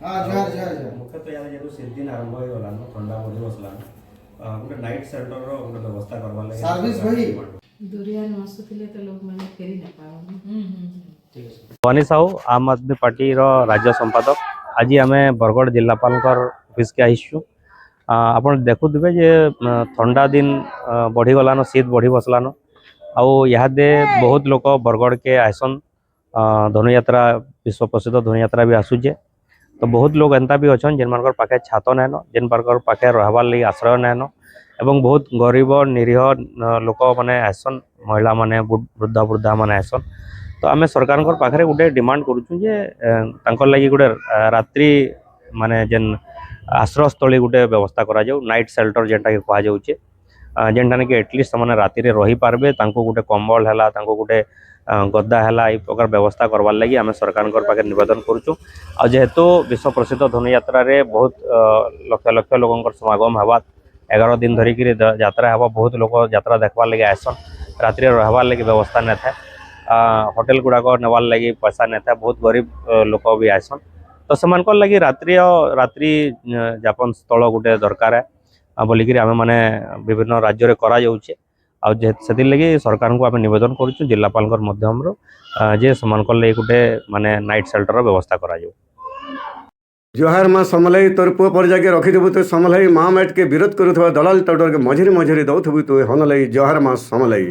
मुख्यतः यहाँ जो सीजन आरंभ हो गलान ठंडा बढ़ी बसलान गोटे नाइट सेल्टर रो गोटे व्यवस्था करवा लगे सर्विस भाई दुरिया न आसुथिले तो लोग माने फेरी न पावन। ठीक है भवानी साहू आम आदमी पार्टी रो राज्य संपादक आज आम बरगढ़ जिलापाल ऑफिस के आईचु आप देखुवे जे ठंडा दिन बढ़ीगलान शीत बढ़ी बसलान आदे बहुत लोग बरगढ़ के आसन धनुयात्रा विश्व प्रसिद्ध धनुयात्रा भी आसूचे तो बहुत लोग एंता भी अच्छा जेन मान पाखे छात नैन जेन पाखे रहार लगी आश्रय नैन एवं बहुत गरीब निरीह लोक मैंने आसन महिला माने वृद्धा वृद्धा मैंने आसन तो आम सरकार पाखे गोटे डिमांड करुचु जे लगी गोटे रात्रि माने जेन आश्रयस्थली गोटे व्यवस्था करा जाऊ नाइट सेल्टर जेनटा कि कह जाऊे जेनटा कि एटलिस्ट से राति रही पारबे गोटे कंबल है गोटे गद्दा है प्रकार व्यवस्था करवार लगी आम सरकार पाखे निवेदन करुचु आ जेहेतु विश्व प्रसिद्ध धनुयात्रा रे बहुत लक्ष लक्ष लोक समागम हवा 11 दिन धरिक यात्रा हवा बहुत लोग यात्रा देखवार लगे आसन राति रहार लगी व्यवस्था न था होटेल गुड़ाक नेवार लगी पैसा न था बहुत गरीब लोक भी आसन तो से लगी रात्रि यापन स्थल गोटे दरकार है बोलिकी आम मैंने विभिन्न राज्य में करा जाउछे से लगी सरकार को आम नवेदन करुँ जिलापाल मध्यम जे से गोटे माने नाइट सेल्टर व्यवस्था करा जाऊ। जोहार माँ समलाई तोर पुआ पर जाके रखिदेबु तो समलाई माँ मैट के विरोध करुवा दलाल टाउटर के मझिरे मझिरे दौथबु तो हन लगी जोहार माँ समलाई।